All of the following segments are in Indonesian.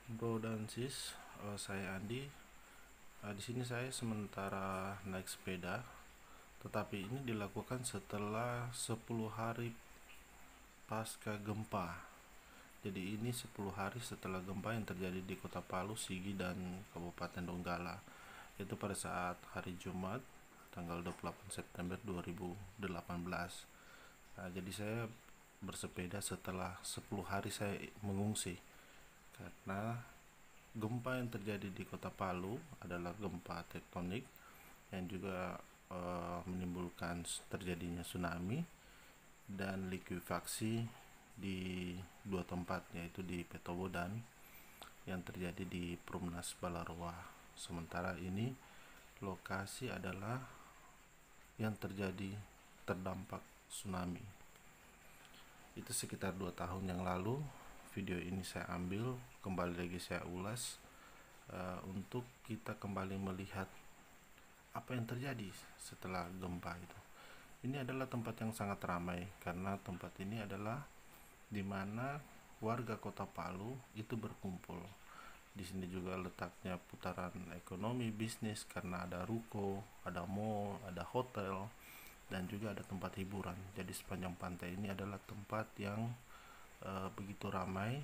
Bro dan sis, saya Andi. Di sini saya sementara naik sepeda, tetapi ini dilakukan setelah 10 hari pasca gempa. Jadi ini 10 hari setelah gempa yang terjadi di Kota Palu, Sigi, dan Kabupaten Donggala. Itu pada saat hari Jumat, tanggal 28 September 2018. Jadi saya bersepeda setelah 10 hari saya mengungsi karena gempa yang terjadi di Kota Palu adalah gempa tektonik yang juga menimbulkan terjadinya tsunami dan likuifaksi di dua tempat, yaitu di Petobo dan yang terjadi di Perumnas Balaroa. Sementara ini lokasi adalah yang terjadi terdampak tsunami. Itu sekitar 2 tahun yang lalu. Video ini saya ambil, kembali lagi saya ulas untuk kita kembali melihat apa yang terjadi setelah gempa itu. Ini adalah tempat yang sangat ramai karena tempat ini adalah di mana warga Kota Palu itu berkumpul. Di sini juga letaknya putaran ekonomi bisnis karena ada ruko, ada mall, ada hotel, dan juga ada tempat hiburan. Jadi sepanjang pantai ini adalah tempat yang begitu ramai.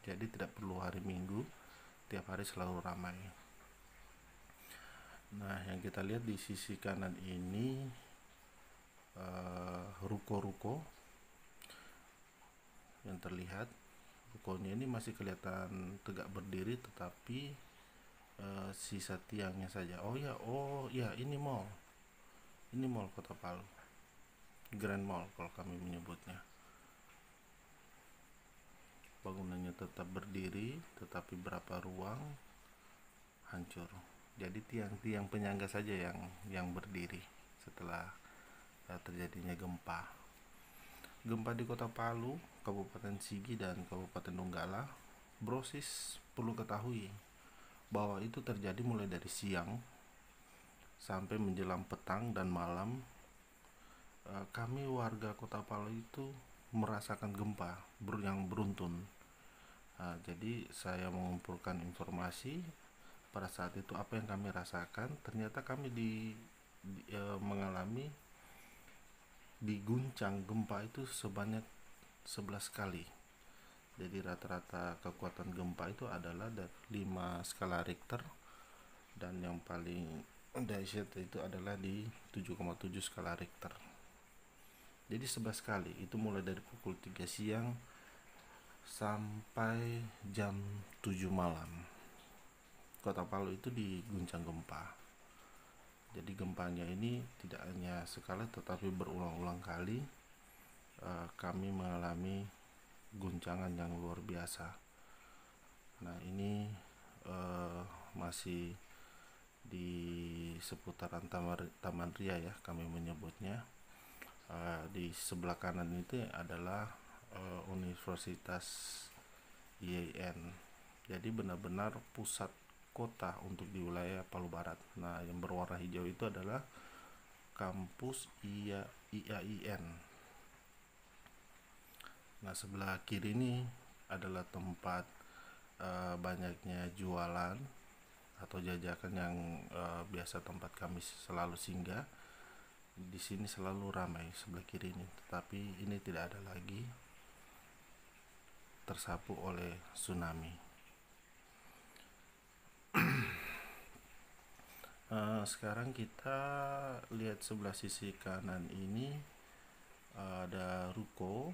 Jadi tidak perlu hari Minggu, tiap hari selalu ramai. Nah, yang kita lihat di sisi kanan ini ruko-ruko yang terlihat. Rukonya ini masih kelihatan tegak berdiri, tetapi sisa tiangnya saja. Oh ya, ini mall Kota Palu, Grand Mall kalau kami menyebutnya. Bangunannya tetap berdiri, tetapi berapa ruang hancur. Jadi tiang-tiang penyangga saja yang berdiri setelah terjadinya gempa. Gempa di Kota Palu, Kabupaten Sigi, dan Kabupaten Donggala, brosis perlu ketahui bahwa itu terjadi mulai dari siang sampai menjelang petang dan malam. Kami warga Kota Palu itu merasakan gempa yang beruntun. Jadi saya mengumpulkan informasi pada saat itu apa yang kami rasakan. Ternyata kami mengalami diguncang gempa itu sebanyak 11 kali. Jadi rata-rata kekuatan gempa itu adalah dari 5 skala Richter, dan yang paling dahsyat itu adalah di 7,7 skala Richter. Jadi 11 kali, itu mulai dari pukul 3 siang sampai jam 7 malam. Kota Palu itu diguncang gempa. Jadi gempanya ini tidak hanya sekali tetapi berulang-ulang kali. Kami mengalami guncangan yang luar biasa. Nah, ini masih di seputaran Taman Ria ya kami menyebutnya. Di sebelah kanan itu adalah Universitas IAIN. Jadi benar-benar pusat kota untuk di wilayah Palu Barat. Nah, yang berwarna hijau itu adalah kampus IAIN. Nah, sebelah kiri ini adalah tempat banyaknya jualan atau jajakan yang biasa tempat kami selalu singgah. Di sini selalu ramai sebelah kiri ini, tetapi ini tidak ada lagi, tersapu oleh tsunami. Sekarang kita lihat sebelah sisi kanan ini ada ruko.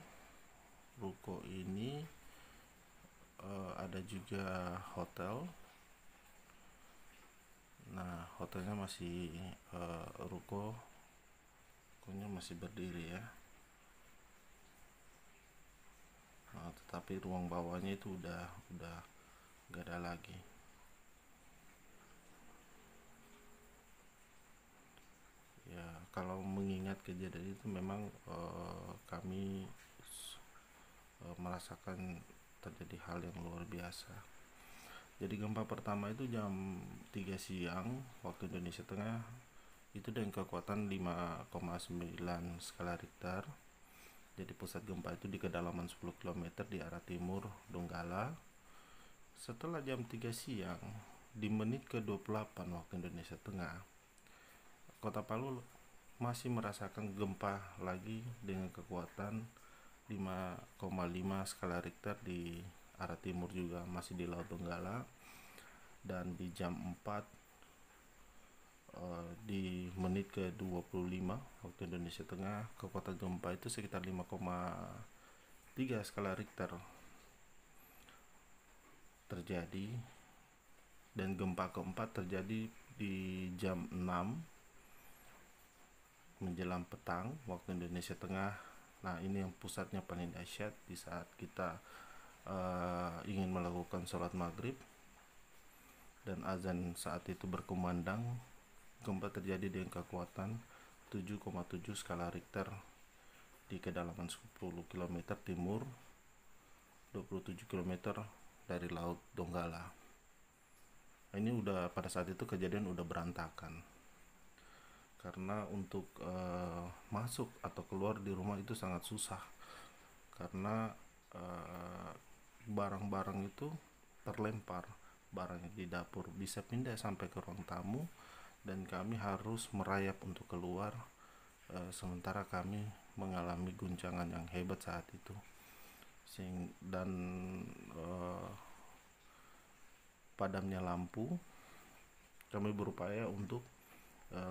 Ruko ini ada juga hotel. Nah, hotelnya masih rukonya masih berdiri ya. Tetapi ruang bawahnya itu udah gak ada lagi. Ya, kalau mengingat kejadian itu memang kami merasakan terjadi hal yang luar biasa. Jadi gempa pertama itu jam 3 siang waktu Indonesia Tengah, itu dengan kekuatan 5,9 skala Richter. Jadi pusat gempa itu di kedalaman 10 km di arah timur Donggala. Setelah jam 3 siang di menit ke-28 waktu Indonesia Tengah, Kota Palu masih merasakan gempa lagi dengan kekuatan 5,5 skala Richter di arah timur, juga masih di Laut Donggala. Dan di jam 4 di menit ke-25 waktu Indonesia Tengah, kekuatan gempa itu sekitar 5,3 skala Richter terjadi. Dan gempa keempat terjadi di jam 6 menjelang petang waktu Indonesia Tengah. Nah, ini yang pusatnya paling dahsyat di saat kita ingin melakukan sholat maghrib dan azan saat itu berkumandang. Gempa terjadi dengan kekuatan 7,7 skala Richter di kedalaman 10 km timur, 27 km dari Laut Donggala. Ini udah pada saat itu kejadian udah berantakan, karena untuk masuk atau keluar di rumah itu sangat susah, karena barang-barang itu terlempar. Barang di dapur bisa pindah sampai ke ruang tamu, dan kami harus merayap untuk keluar, sementara kami mengalami guncangan yang hebat saat itu. Dan padamnya lampu, kami berupaya untuk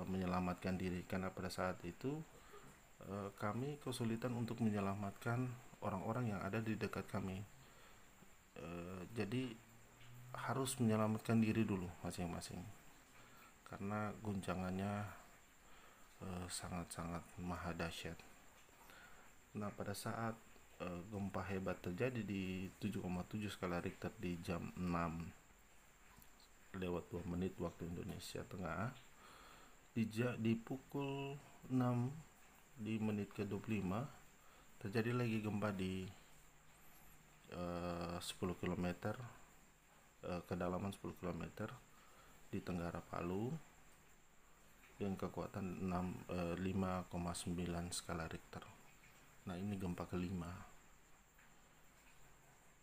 menyelamatkan diri, karena pada saat itu kami kesulitan untuk menyelamatkan orang-orang yang ada di dekat kami. Jadi harus menyelamatkan diri dulu masing-masing, karena guncangannya sangat-sangat maha dahsyat. Nah, pada saat gempa hebat terjadi di 7,7 skala Richter di jam 6 lewat 2 menit waktu Indonesia Tengah, di pukul 6 di menit ke-25 terjadi lagi gempa di 10 km, kedalaman 10 km di Tenggara Palu dengan kekuatan 5,9 skala Richter. Nah, ini gempa kelima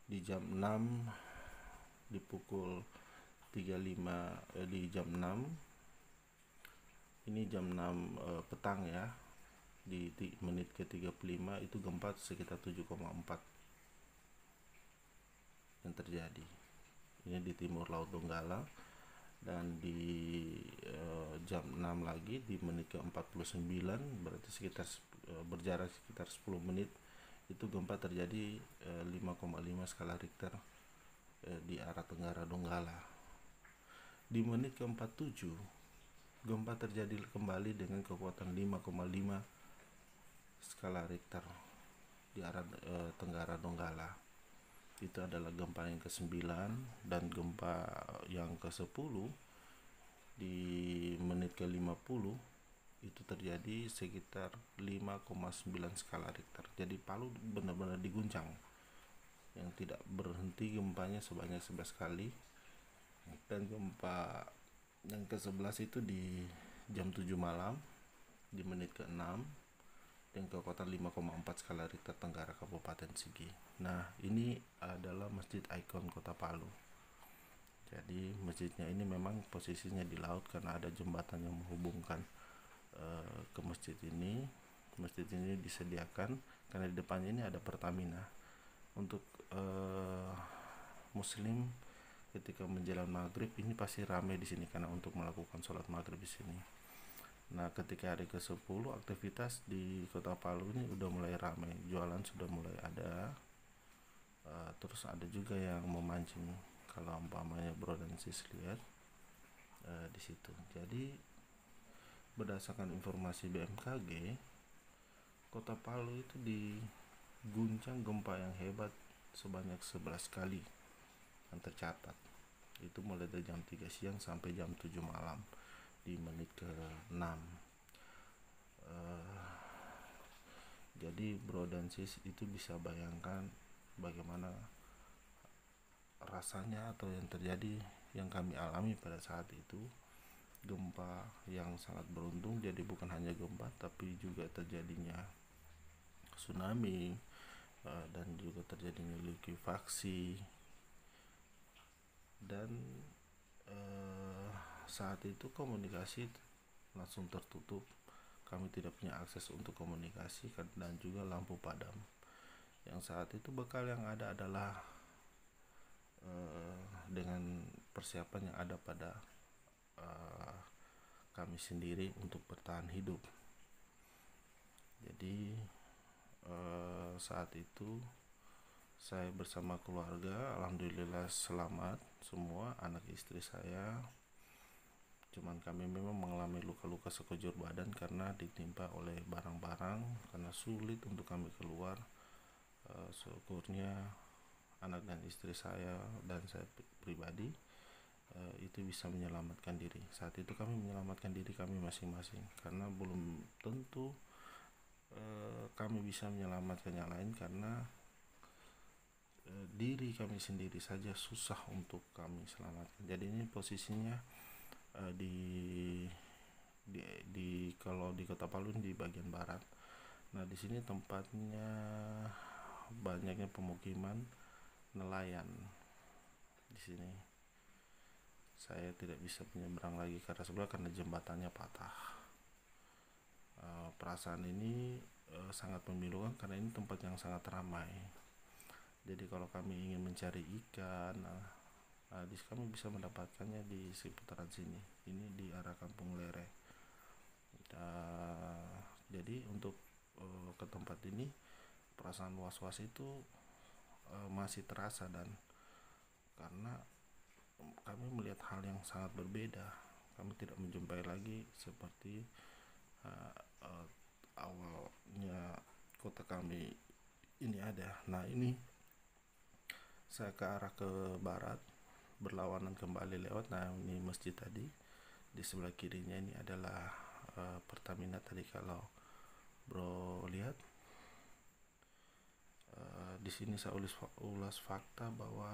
di jam 6 di pukul 35 di jam 6. Ini jam 6 petang ya. Di menit ke-35 itu gempa sekitar 7,4 yang terjadi. Ini di timur Laut Donggala. Dan di jam 6 lagi di menit ke-49, berarti sekitar berjarak sekitar 10 menit, itu gempa terjadi 5,5 skala Richter di arah Tenggara Donggala. Di menit ke-47 gempa terjadi kembali dengan kekuatan 5,5 skala Richter di arah Tenggara Donggala. Itu adalah gempa yang ke-9. Dan gempa yang ke-10 di menit ke-50 itu terjadi sekitar 5,9 skala Richter. Jadi Palu benar-benar diguncang, yang tidak berhenti gempanya sebanyak 11 kali. Dan gempa yang ke-11 itu di jam 7 malam di menit ke-6 dengan kekuatan 5,4 skala Richter Tenggara Kabupaten Sigi. Nah, ini adalah masjid ikon Kota Palu. Jadi masjidnya ini memang posisinya di laut karena ada jembatan yang menghubungkan ke masjid ini. Masjid ini disediakan karena di depannya ini ada Pertamina. Untuk Muslim ketika menjelang maghrib ini pasti ramai di sini karena untuk melakukan sholat maghrib di sini. Nah, ketika hari ke-10 aktivitas di Kota Palu ini udah mulai ramai, jualan sudah mulai ada. Terus ada juga yang memancing, kalau umpamanya bro dan sis lihat di situ. Jadi berdasarkan informasi BMKG, Kota Palu itu diguncang gempa yang hebat sebanyak 11 kali yang tercatat. Itu mulai dari jam 3 siang sampai jam 7 malam di menit ke-6. Jadi bro dan sis itu bisa bayangkan bagaimana rasanya atau yang terjadi yang kami alami pada saat itu. Gempa yang sangat beruntung, jadi bukan hanya gempa tapi juga terjadinya tsunami dan juga terjadinya likuifaksi dan saat itu komunikasi langsung tertutup. Kami tidak punya akses untuk komunikasi dan juga lampu padam. Yang saat itu bekal yang ada adalah dengan persiapan yang ada pada kami sendiri untuk bertahan hidup. Jadi saat itu saya bersama keluarga, alhamdulillah selamat semua, anak istri saya. Cuman kami memang mengalami luka-luka sekujur badan karena ditimpa oleh barang-barang, karena sulit untuk kami keluar. Syukurnya anak dan istri saya dan saya pribadi itu bisa menyelamatkan diri. Saat itu kami menyelamatkan diri kami masing-masing, karena belum tentu kami bisa menyelamatkan yang lain, karena diri kami sendiri saja susah untuk kami selamatkan. Jadi ini posisinya di kalau di Kota Palu di bagian barat. Nah, di sini tempatnya banyaknya pemukiman nelayan. Di sini saya tidak bisa menyeberang lagi karena jembatannya patah. Perasaan ini sangat memilukan karena ini tempat yang sangat ramai. Jadi kalau kami ingin mencari ikan, kami bisa mendapatkannya di seputaran sini. Ini di arah Kampung Lere. Jadi untuk ke tempat ini perasaan was-was itu masih terasa, dan karena kami melihat hal yang sangat berbeda. Kami tidak menjumpai lagi seperti awalnya kota kami ini ada. Nah, ini saya ke arah ke barat, berlawanan kembali lewat. Nah, ini masjid tadi, di sebelah kirinya ini adalah Pertamina tadi. Kalau bro lihat di sini saya ulas fakta bahwa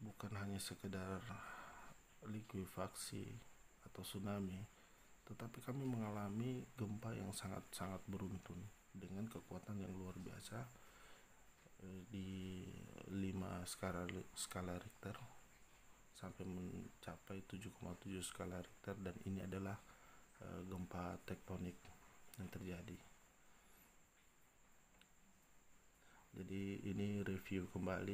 bukan hanya sekedar likuifaksi atau tsunami, tetapi kami mengalami gempa yang sangat-sangat beruntun dengan kekuatan yang luar biasa di 5 skala Richter sampai mencapai 7,7 skala Richter, dan ini adalah gempa tektonik yang terjadi. Jadi ini review kembali